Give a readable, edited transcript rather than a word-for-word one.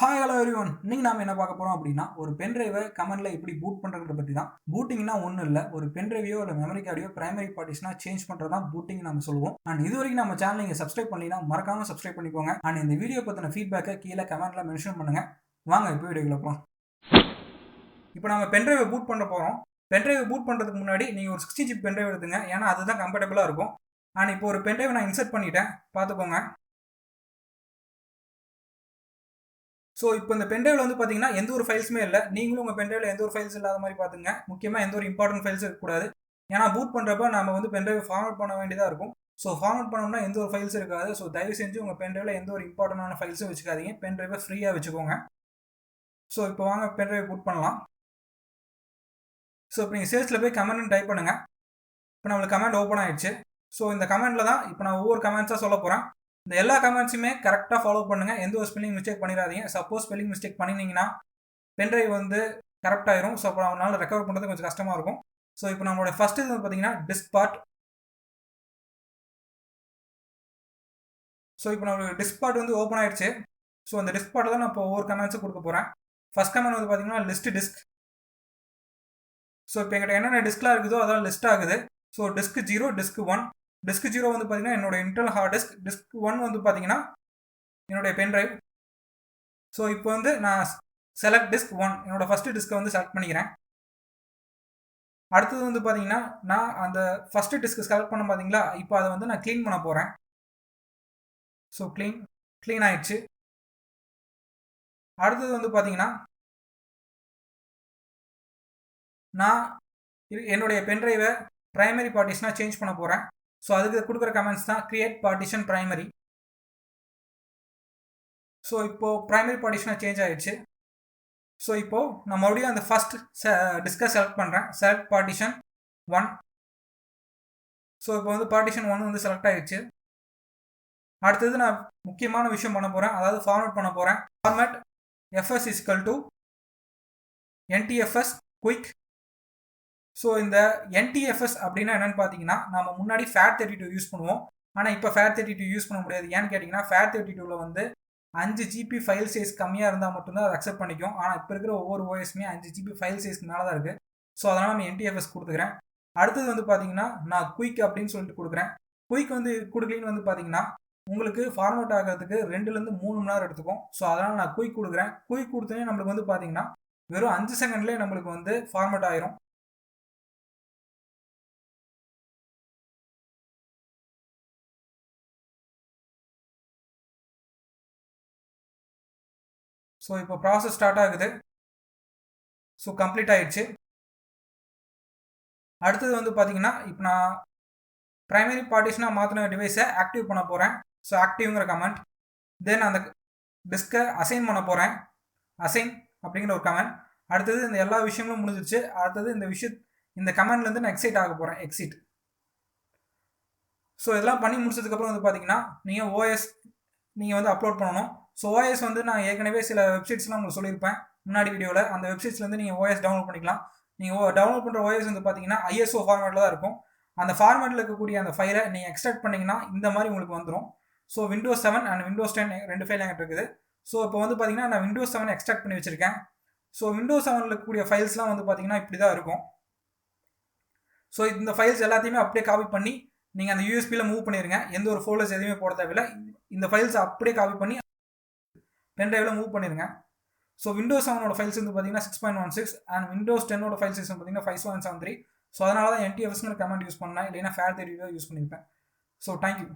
Hi hello everyone. இன்னைக்கு நாம என்ன பார்க்க போறோம் அப்படின்னா, ஒரு பென்ட்ரைவை கமெண்ட்ல எப்படி பூட் பண்றதை பத்தி தான். பூட்டிங்னா ஒன்றும் இல்லை, ஒரு பென்ட்ரைவையோ இல்லை மெமரி கார்டையோ பிரைமரி பார்ட்டிஷனா சேஞ்ச் பண்றது தான் பூட்டிங் நம்ம சொல்லுவோம். அண்ட் இது வரைக்கும் நம்ம சேனல் நீங்க சப்ஸ்கிரைப் பண்ணீங்கன்னா மறக்காம சப்ஸ்கிரைப் பண்ணிக்கோங்க. அண்ட் இந்த வீடியோ பத்தின ஃபீட்பேக்கை கீழே கமெண்ட்ல மென்ஷன் பண்ணுங்க. வாங்க இப்போ வீடியோக்குள்ள போகலாம். இப்போ நம்ம பென்ட்ரைவை பூட் பண்ண போறோம். பென்ட்ரைவை பூட் பண்றதுக்கு முன்னாடி நீங்க ஒரு 60 ஜிபி பென்ட்ரைவ் எடுத்துங்க, ஏன்னா அதுதான் கம்ஃபர்டபுளா இருக்கும். அண்ட் இப்போ ஒரு பென்ட்ரைவை நான் இன்சர்ட் பண்ணிட்டேன், பார்த்துக்கோங்க. ஸோ இப்போ இந்த பென்ட்ரைவில் வந்து பார்த்தீங்கன்னா எந்த ஒரு ஃபைல்ஸுமே இல்லை. நீங்களும் உங்கள் பென்ட்ரைவில் எந்த ஒரு ஃபைல்ஸ் இல்லாத மாதிரி பார்த்துங்க. முக்கியமாக எந்த ஒரு இம்பார்ட்டன்ட் ஃபைல்ஸ் இருக்கக்கூடாது. ஏன்னா பூட் பண்ணுறப்ப நம்ம வந்து பென்ட்ரைவ் ஃபார்மேட் பண்ண வேண்டியதாக இருக்கும். ஸோ ஃபார்மேட் பண்ணோம்னா எந்த ஒரு ஃபைல்ஸ் இருக்காது. ஸோ தயவு செஞ்சு உங்கள் பென்ட்ரைவில் எந்த ஒரு இம்பார்ட்டண்டான ஃபைல்ஸும் வச்சுக்காதீங்க. பென்ட்ரைவை ஃப்ரீயாக வச்சுக்கோங்க. ஸோ இப்போ வாங்க பென்ட்ரைவ் பூட் பண்ணலாம். ஸோ இப்போ நீங்கள் சேர்ச்சில் போய் கமெண்ட்னு டைப் பண்ணுங்கள். இப்போ நம்மளுக்கு கமெண்ட் ஓப்பன் ஆகிடுச்சு. ஸோ இந்த கமெண்ட்டில் தான் இப்போ நான் ஒவ்வொரு கமெண்ட்ஸாக சொல்ல போகிறேன். இந்த எல்லா கமெண்ட்ஸுமே கரெக்டாக ஃபாலோ பண்ணுங்கள். எந்த ஒரு ஸ்பெல்லிங் மிஸ்டேக் பண்ணிடாதீங்க. சப்போஸ் ஸ்பெல்லிங் மிஸ்டேக் பண்ணிங்கன்னா பென்ட்ரைவ் வந்து கரெக்டாயிரும். ஸோ அப்போ நம்மளால் ரெக்கவர் பண்ணுறது கொஞ்சம் கஷ்டமாக இருக்கும். ஸோ இப்போ நம்மளோட ஃபர்ஸ்ட் இது வந்து பார்த்தீங்கன்னா டிஸ்க் பார்ட். ஸோ இப்போ நம்மளுக்கு டிஸ்க் பார்ட் வந்து ஓப்பன் ஆயிடுச்சு. ஸோ அந்த டிஸ்க் பார்ட் தான் நான் இப்போ ஒவ்வொரு கமெண்ட்ஸும் கொடுக்க போகிறேன். ஃபர்ஸ்ட் கமெண்ட் வந்து பார்த்தீங்கன்னா லிஸ்ட் டிஸ்க். ஸோ இப்போ எங்கிட்ட என்னென்ன டிஸ்க்லாம் இருக்குதோ அதெல்லாம் லிஸ்ட் ஆகுது. So disk 0, disk 1. டிஸ்க் 0 வந்து பார்த்தீங்கன்னா என்னோட இன்டர்னல் ஹார்ட் டிஸ்க். டிஸ்க் 1 வந்து பார்த்தீங்கன்னா என்னுடைய பென்ட்ரைவ். ஸோ இப்போ வந்து நான் செலக்ட் டிஸ்க் 1 என்னோட ஃபர்ஸ்ட் டிஸ்க்கை வந்து செலக்ட் பண்ணிக்கிறேன். அடுத்தது வந்து பார்த்தீங்கன்னா நான் அந்த ஃபர்ஸ்ட் டிஸ்க் செலக்ட் பண்ண பார்த்தீங்களா, இப்போ அதை வந்து நான் க்ளீன் பண்ண போகிறேன். ஸோ க்ளீன் ஆயிடுச்சு. அடுத்தது வந்து பார்த்தீங்கன்னா நான் என்னுடைய பென்ட்ரைவை பிரைமரி பார்ட்டிஷனாக சேஞ்ச் பண்ண போகிறேன். ஸோ அதுக்கு கொடுக்குற கமெண்ட்ஸ் தான் கிரியேட் பார்ட்டிஷன் பிரைமரி. ஸோ இப்போது பிரைமரி பார்ட்டிஷனாக சேஞ்ச் ஆகிடுச்சு. ஸோ இப்போது நான் மறுபடியும் அந்த ஃபஸ்ட் டிஸ்கை செலக்ட் பண்ணுறேன். Select partition 1. ஸோ இப்போ வந்து பார்ட்டிஷன் 1 வந்து செலக்ட் ஆகிடுச்சு. அடுத்தது நான் முக்கியமான விஷயம் பண்ண போகிறேன், அதாவது ஃபார்மேட் பண்ண போகிறேன். Format fs = ntfs quick. So இந்த NTFS அப்படின்னா என்னென்னு பார்த்தீங்கன்னா, நம்ம முன்னாடி FAT32 யூஸ் பண்ணுவோம். ஆனால் இப்போ FAT32 யூஸ் பண்ண முடியாது. ஏன்னு கேட்டிங்கன்னா FAT32ல் வந்து 5 GB ஃபைல் சைஸ் கம்மியாக இருந்தால் மட்டும்தான் அதை அக்செப்ட் பண்ணிக்கும். ஆனால் இப்போ இருக்கிற ஒவ்வொரு OSமே 5 GB ஃபைல் சைஸ்க்கு மேலே தான் இருக்குது. ஸோ அதனால் நம்ம NTFS கொடுத்துக்கிறேன். அடுத்தது வந்து பார்த்தீங்கன்னா நான் குயிக் அப்படின்னு சொல்லிட்டு கொடுக்குறேன். குயிக் வந்து கொடுக்கலின்னு வந்து பார்த்தீங்கன்னா உங்களுக்கு ஃபார்மேட் ஆகிறதுக்கு 2லேருந்து 3 மணி நேரம் எடுத்துக்கும். ஸோ அதனால் நான் குயிக் கொடுக்குறேன். குயிக் கொடுத்தோன்னே நம்மளுக்கு வந்து பார்த்தீங்கன்னா வெறும் 5 செகண்ட்லேயே நம்மளுக்கு வந்து ஃபார்மேட் ஆயிரும். ஸோ இப்போ ப்ராசஸ் ஸ்டார்ட் ஆகுது. ஸோ கம்ப்ளீட் ஆயிடுச்சு. அடுத்தது வந்து பார்த்தீங்கன்னா இப்போ நான் பிரைமரி பார்ட்டிஷனாக மாற்றின டிவைஸை ஆக்டிவ் பண்ண போகிறேன். So ஆக்டிவ்ங்கிற comment. தென் அந்த டிஸ்கை அசைன் பண்ண போகிறேன். அசைன் அப்படிங்கிற ஒரு கமெண்ட். அடுத்தது இந்த எல்லா விஷயங்களும் முடிஞ்சிச்சு. அடுத்தது இந்த கமெண்ட்லேருந்து நான் எக்ஸிட் ஆக போகிறேன். எக்ஸிட். ஸோ இதெல்லாம் பண்ணி முடிச்சதுக்கப்புறம் வந்து பார்த்தீங்கன்னா நீங்கள் OS நீங்கள் வந்து அப்லோட் பண்ணணும். ஸோ OS வந்து நான் ஏற்கனவே சில வெப்சைட்ஸ்லாம் உங்களுக்கு சொல்லியிருப்பேன் முன்னாடி வீடியோவில். அந்த வெப்சைட்ஸ்லேருந்து நீங்கள் OS டவுன்லோட் பண்ணிக்கலாம். நீங்கள் டவுன்லோட் பண்ணுற OS வந்து பார்த்தீங்கன்னா ISO ஃபார்மேட்டில் தான் இருக்கும். அந்த ஃபார்மேட்டில் இருக்கக்கூடிய அந்த ஃபைலை நீங்கள் எக்ஸ்ட்ராக்ட் பண்ணிங்கன்னா இந்த மாதிரி உங்களுக்கு வந்துடும். So Windows 7 and Windows 10 2 file என்கிட்ட இருக்குது. ஸோ இப்போ வந்து பார்த்தீங்கன்னா நான் Windows 7 எக்ஸ்ட்ராக்ட் பண்ணி வச்சுருக்கேன். ஸோ Windows 7 இருக்கக்கூடிய ஃபைல்ஸ்லாம் வந்து பார்த்தீங்கன்னா இப்படி தான் இருக்கும். ஸோ இந்த ஃபைல்ஸ் எல்லாத்தையுமே அப்படியே காப்பி பண்ணி நீங்கள் அந்த USBயில் மூவ் பண்ணிடுங்க. எந்த ஒரு ஃபோல்டர்ஸ் எதுவுமே போட தேவையில்லை. இந்த ஃபைல்ஸ் அப்படியே காப்பி பண்ணி பென்ட்ரைவில் மூவ் பண்ணிடுங்க. ஸோ Windows 7 ஃபைல்ஸ் வந்து பார்த்தீங்கன்னா 6.16 அண்ட் Windows 10 ஃபைல் சைஸ் வந்து பார்த்தீங்கன்னா 5.73. ஸோ அதனால தான் NTFSங்கிற கமெண்ட் யூஸ் பண்ணேன், இல்லைன்னா FAT32 யூஸ் பண்ணியிருப்பேன். So thank you.